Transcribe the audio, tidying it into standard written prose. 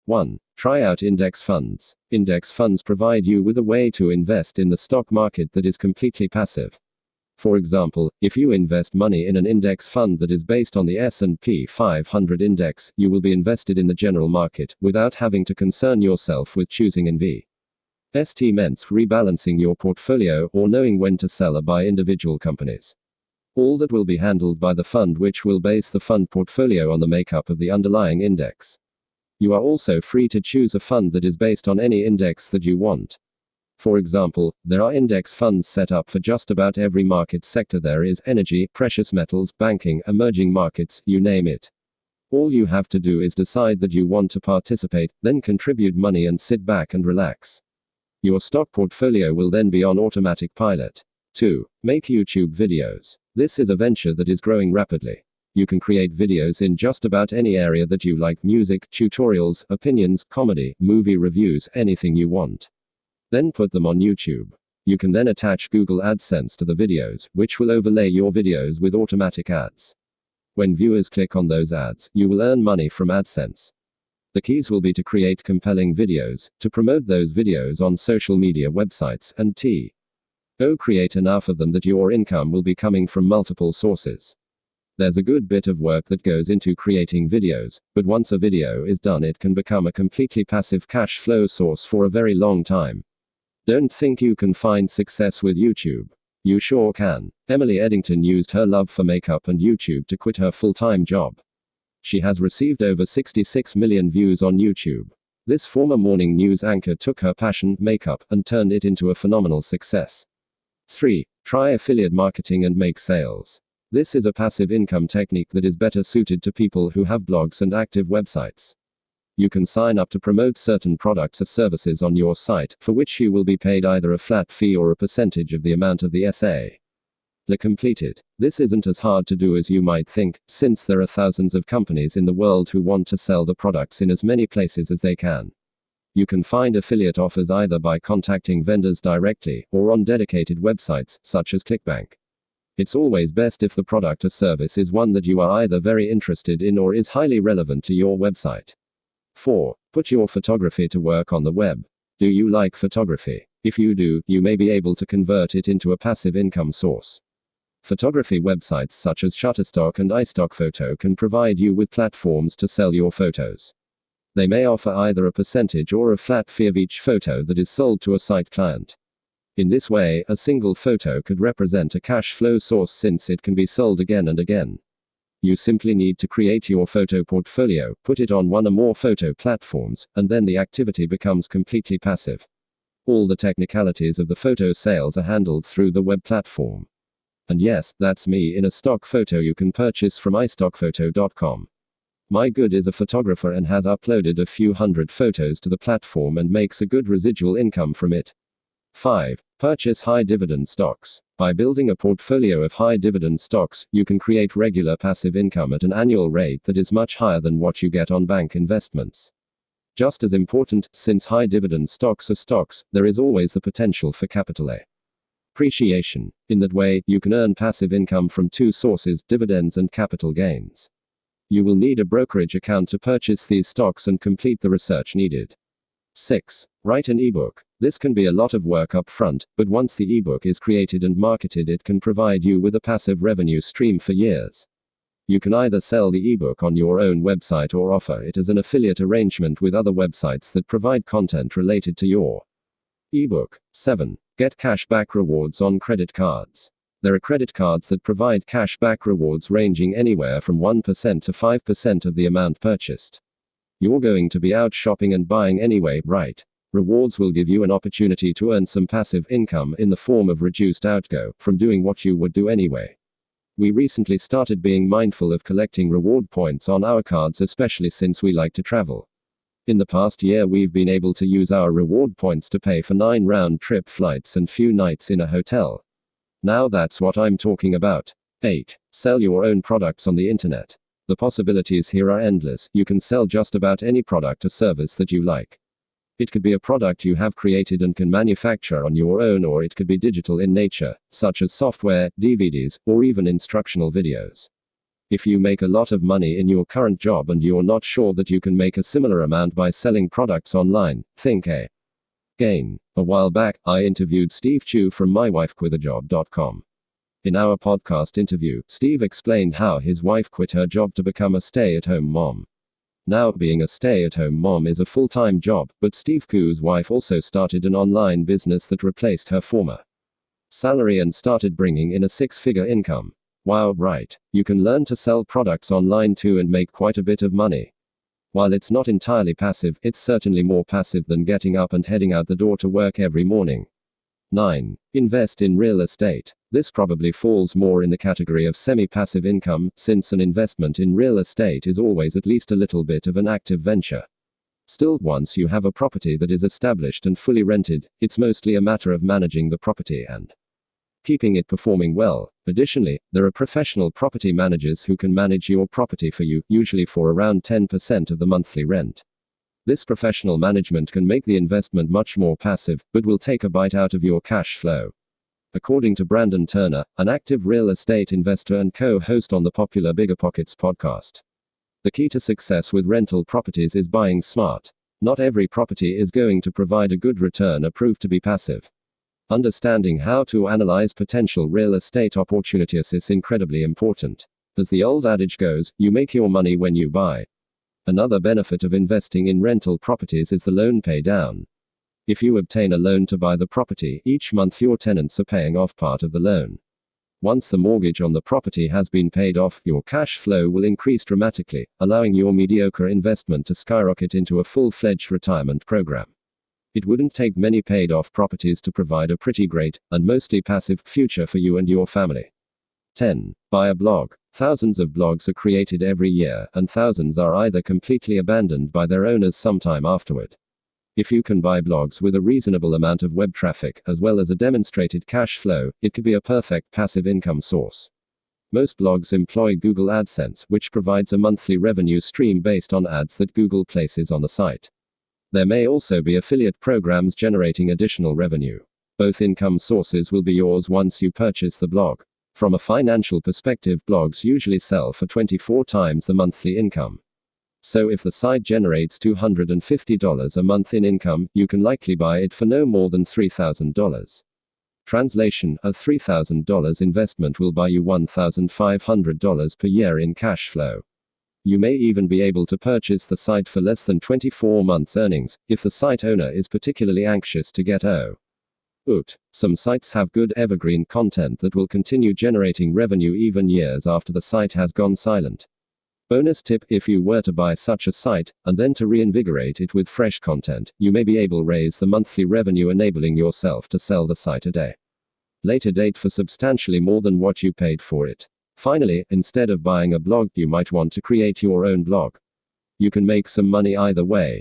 1. Try out index funds. Index funds provide you with a way to invest in the stock market that is completely passive. For example, if you invest money in an index fund that is based on the S&P 500 index, you will be invested in the general market, without having to concern yourself with choosing investments, rebalancing your portfolio, or knowing when to sell or buy individual companies. All that will be handled by the fund, which will base the fund portfolio on the makeup of the underlying index. You are also free to choose a fund that is based on any index that you want. For example, there are index funds set up for just about every market sector there is: energy, precious metals, banking, emerging markets, you name it. All you have to do is decide that you want to participate, then contribute money and sit back and relax. Your stock portfolio will then be on automatic pilot. 2. Make YouTube videos. This is a venture that is growing rapidly. You can create videos in just about any area that you like: music, tutorials, opinions, comedy, movie reviews, anything you want. Then put them on YouTube. You can then attach Google AdSense to the videos, which will overlay your videos with automatic ads. When viewers click on those ads, you will earn money from AdSense. The keys will be to create compelling videos, to promote those videos on social media websites, and create enough of them that your income will be coming from multiple sources. There's a good bit of work that goes into creating videos, but once a video is done, it can become a completely passive cash flow source for a very long time. Don't think you can find success with YouTube. You sure can. Emily Eddington used her love for makeup and YouTube to quit her full-time job. She has received over 66 million views on YouTube. This former morning news anchor took her passion, makeup, and turned it into a phenomenal success. 3. Try affiliate marketing and make sales. This is a passive income technique that is better suited to people who have blogs and active websites. You can sign up to promote certain products or services on your site, for which you will be paid either a flat fee or a percentage of the amount of the sale completed. This isn't as hard to do as you might think, since there are thousands of companies in the world who want to sell the products in as many places as they can. You can find affiliate offers either by contacting vendors directly, or on dedicated websites, such as ClickBank. It's always best if the product or service is one that you are either very interested in or is highly relevant to your website. 4. Put your photography to work on the web. Do you like photography? If you do, you may be able to convert it into a passive income source. Photography websites such as Shutterstock and iStockPhoto can provide you with platforms to sell your photos. They may offer either a percentage or a flat fee of each photo that is sold to a site client. In this way, a single photo could represent a cash flow source since it can be sold again and again. You simply need to create your photo portfolio, put it on one or more photo platforms, and then the activity becomes completely passive. All the technicalities of the photo sales are handled through the web platform. And yes, that's me in a stock photo you can purchase from iStockPhoto.com. My good is a photographer and has uploaded a few hundred photos to the platform and makes a good residual income from it. 5. Purchase high dividend stocks. By building a portfolio of high dividend stocks, you can create regular passive income at an annual rate that is much higher than what you get on bank investments. Just as important, since high dividend stocks are stocks, there is always the potential for capital appreciation. In that way, you can earn passive income from two sources: dividends and capital gains. You will need a brokerage account to purchase these stocks and complete the research needed. 6. Write an ebook. This can be a lot of work up front, but once the ebook is created and marketed, it can provide you with a passive revenue stream for years. You can either sell the ebook on your own website or offer it as an affiliate arrangement with other websites that provide content related to your ebook. 7. Get cashback rewards on credit cards. There are credit cards that provide cashback rewards ranging anywhere from 1% to 5% of the amount purchased. You're going to be out shopping and buying anyway, right? Rewards will give you an opportunity to earn some passive income in the form of reduced outgo from doing what you would do anyway. We recently started being mindful of collecting reward points on our cards, especially since we like to travel. In the past year, we've been able to use our reward points to pay for 9 round-trip flights and few nights in a hotel. Now that's what I'm talking about. 8. Sell your own products on the internet. The possibilities here are endless. You can sell just about any product or service that you like. It could be a product you have created and can manufacture on your own, or it could be digital in nature, such as software, DVDs, or even instructional videos. If you make a lot of money in your current job and you're not sure that you can make a similar amount by selling products online, think gain. A while back, I interviewed Steve Chu from mywifequitajob.com. In our podcast interview, Steve explained how his wife quit her job to become a stay-at-home mom. Now, being a stay-at-home mom is a full-time job, but Steve Chu's wife also started an online business that replaced her former salary and started bringing in a six-figure income. Wow, right. You can learn to sell products online too and make quite a bit of money. While it's not entirely passive, it's certainly more passive than getting up and heading out the door to work every morning. 9. Invest in real estate. This probably falls more in the category of semi-passive income, since an investment in real estate is always at least a little bit of an active venture. Still, once you have a property that is established and fully rented, it's mostly a matter of managing the property and keeping it performing well. Additionally, there are professional property managers who can manage your property for you, usually for around 10% of the monthly rent. This professional management can make the investment much more passive, but will take a bite out of your cash flow. According to Brandon Turner, an active real estate investor and co-host on the popular Bigger Pockets podcast. The key to success with rental properties is buying smart. Not every property is going to provide a good return or prove to be passive. Understanding how to analyze potential real estate opportunities is incredibly important. As the old adage goes, you make your money when you buy. Another benefit of investing in rental properties is the loan pay down. If you obtain a loan to buy the property, each month your tenants are paying off part of the loan. Once the mortgage on the property has been paid off, your cash flow will increase dramatically, allowing your mediocre investment to skyrocket into a full-fledged retirement program. It wouldn't take many paid-off properties to provide a pretty great, and mostly passive, future for you and your family. 10. Buy a blog. Thousands of blogs are created every year, and thousands are either completely abandoned by their owners sometime afterward. If you can buy blogs with a reasonable amount of web traffic, as well as a demonstrated cash flow, it could be a perfect passive income source. Most blogs employ Google AdSense, which provides a monthly revenue stream based on ads that Google places on the site. There may also be affiliate programs generating additional revenue. Both income sources will be yours once you purchase the blog. From a financial perspective, blogs usually sell for 24 times the monthly income. So if the site generates $250 a month in income, you can likely buy it for no more than $3,000. Translation: a $3,000 investment will buy you $1,500 per year in cash flow. You may even be able to purchase the site for less than 24 months' earnings, if the site owner is particularly anxious to get out. Some sites have good evergreen content that will continue generating revenue even years after the site has gone silent. Bonus tip: if you were to buy such a site, and then to reinvigorate it with fresh content, you may be able to raise the monthly revenue, enabling yourself to sell the site at a later date for substantially more than what you paid for it. Finally, instead of buying a blog, you might want to create your own blog. You can make some money either way.